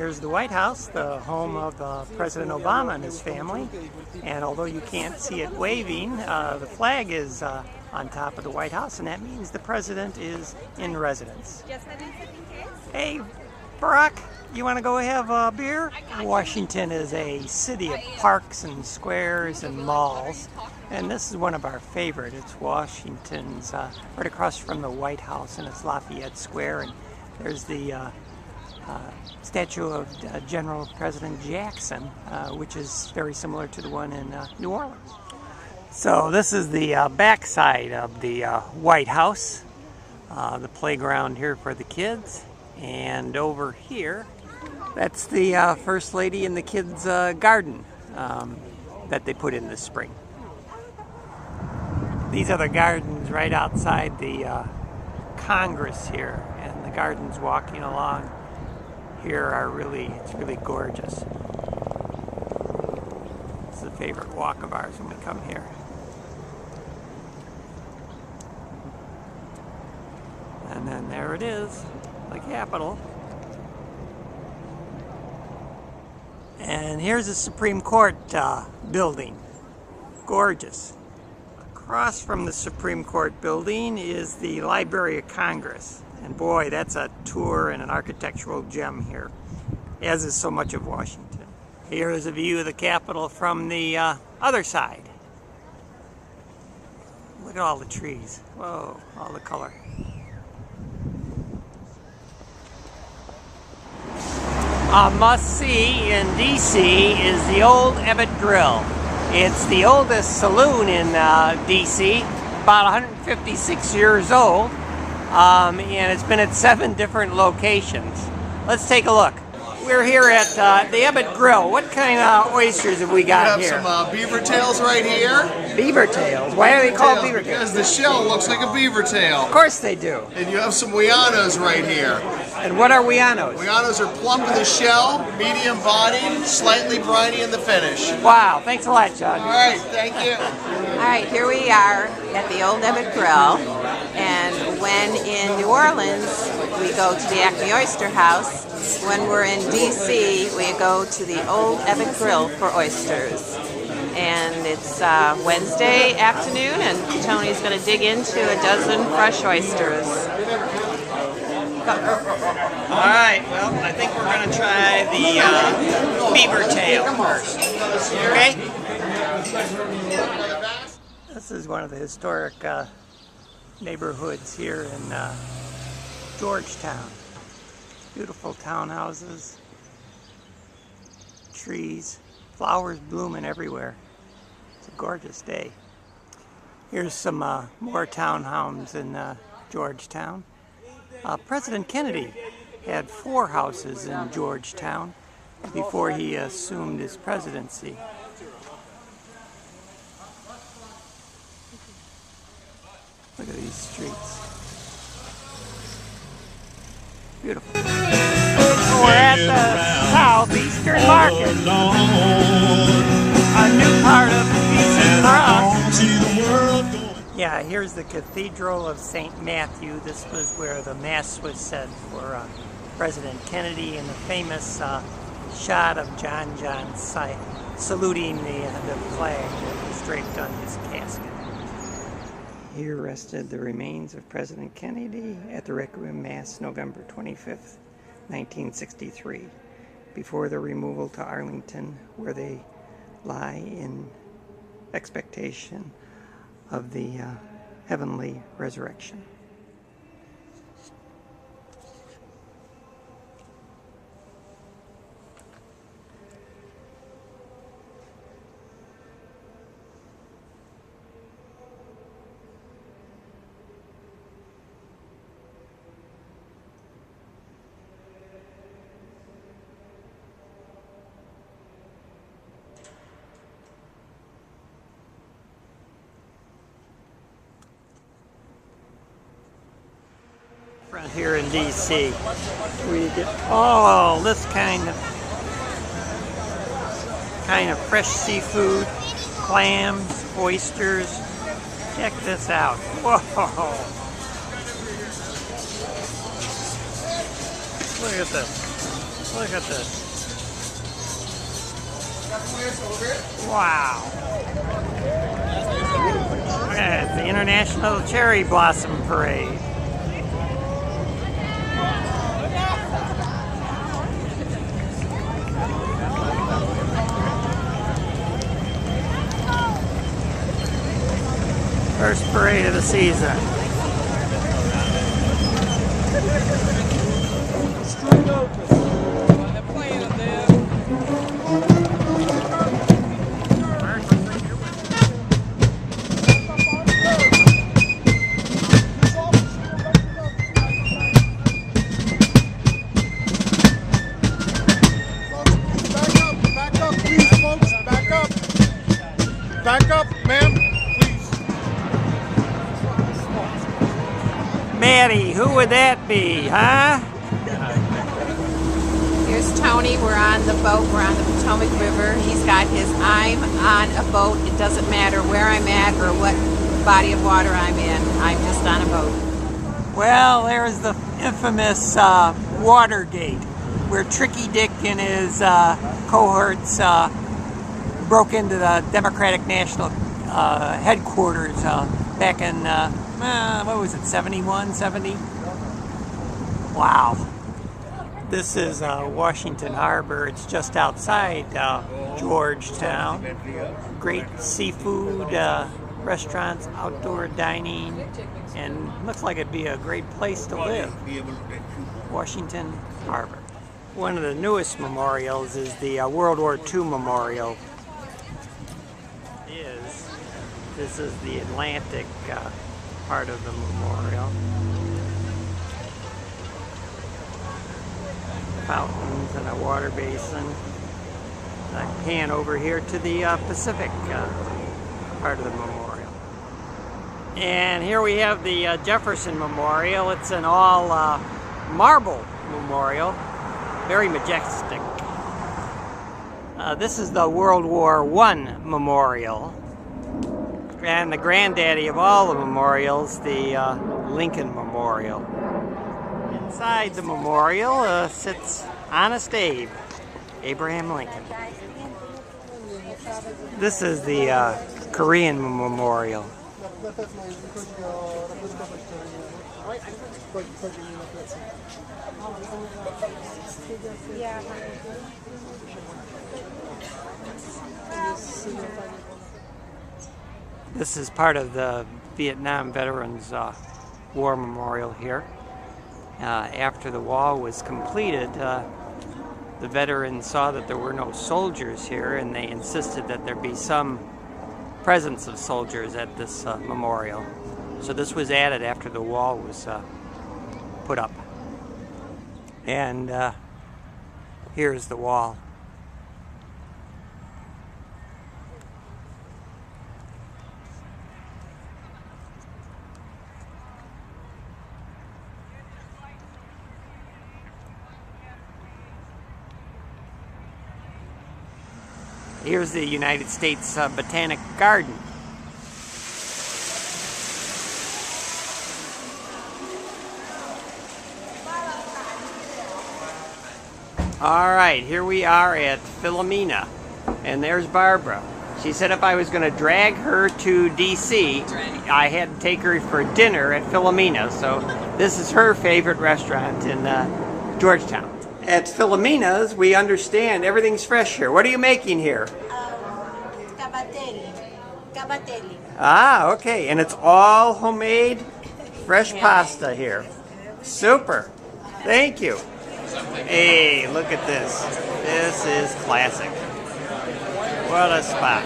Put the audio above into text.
here's the White House, the home of President Obama and his family. And although you can't see it waving, the flag is on top of the White House, and that means the president is in residence. Hey, Barack, you want to go have a beer? Washington is a city of parks and squares and malls, and this is one of our favorite. It's Washington's right across from the White House, and it's Lafayette Square, and there's the statue of General President Jackson, which is very similar to the one in New Orleans. So this is the back side of the White House, the playground here for the kids, and over here, that's the First Lady in the kids' garden that they put in this spring. These are the gardens right outside the Congress here, and the gardens walking along here are it's really gorgeous. It's a favorite walk of ours when we come here. And then there it is, the Capitol. And here's the Supreme Court building. Gorgeous. Across from the Supreme Court building is the Library of Congress. And boy, that's a tour and an architectural gem here, as is so much of Washington. Here is a view of the Capitol from the other side. Look at all the trees. Whoa, all the color. A must-see in D.C. is the Old Ebbitt Grill. It's the oldest saloon in D.C., about 156 years old, and it's been at 7 different locations. Let's take a look. We're here at the Ebbitt Grill. What kind of oysters have we got here? We have some beaver tails right here. Beaver tails? Why are they called beaver tails? Because the shell looks like a beaver tail. Of course they do. And you have some Weanos right here. And what are Weanos? Weanos are plump in the shell, medium bodied, slightly briny in the finish. Wow, thanks a lot, John. All right, thank you. All right, here we are at the Old Ebbitt Grill, and when in New Orleans, we go to the Acme Oyster House. When we're in D.C., we go to the Old Ebbitt Grill for oysters. And it's Wednesday afternoon, and Tony's going to dig into a dozen fresh oysters. All right, well, I think we're going to try the beaver tail first. Okay? This is one of the historic neighborhoods here in Georgetown. Beautiful townhouses, trees, flowers blooming everywhere. It's a gorgeous day. Here's some more townhomes in Georgetown. President Kennedy had 4 houses in Georgetown before he assumed his presidency. Look at these streets. Beautiful. We're at the Southeastern Market, a new part of DC for us. Yeah, here's the Cathedral of St. Matthew. This was where the Mass was said for President Kennedy, and the famous shot of John saluting the flag that was draped on his casket. Here rested the remains of President Kennedy at the Requiem Mass November 25th, 1963, before their removal to Arlington, where they lie in expectation of the heavenly resurrection. Front here in DC, we get all this kind of fresh seafood, clams, oysters. Check this out. Whoa! Look at this. Look at this. Wow. Look at it, the International Cherry Blossom Parade. First parade of the season. Street open. They're playing up there. Back up, please, folks. Back up. Back up, ma'am. Maddie, who would that be, huh? Here's Tony. We're on the boat. We're on the Potomac River. He's got his I'm on a boat. It doesn't matter where I'm at or what body of water I'm in. I'm just on a boat. Well, there's the infamous Watergate, where Tricky Dick and his cohorts broke into the Democratic National headquarters back in, what was it, 71, 70? Wow. This is Washington Harbor. It's just outside Georgetown. Great seafood restaurants, outdoor dining, and looks like it'd be a great place to live. Washington Harbor. One of the newest memorials is the World War II Memorial. This is the Atlantic part of the memorial. Fountains and a water basin. I pan over here to the Pacific part of the memorial. And here we have the Jefferson Memorial. It's an all marble memorial, very majestic. This is the World War I Memorial. And the granddaddy of all the memorials, the Lincoln Memorial. Inside the memorial sits Honest Abe, Abraham Lincoln. This is the Korean Memorial. This is part of the Vietnam Veterans War Memorial here. After the wall was completed, the veterans saw that there were no soldiers here, and they insisted that there be some presence of soldiers at this memorial. So this was added after the wall was put up. And here's the wall. Here's the United States Botanic Garden. All right, here we are at Philomena, and there's Barbara. She said if I was going to drag her to D.C., I had to take her for dinner at Philomena, so this is her favorite restaurant in Georgetown. At Philomena's, we understand everything's fresh here. What are you making here? Cavatelli. Ah, okay, and it's all homemade, fresh pasta here. Super. Thank you. Hey, look at this. This is classic. What a spot.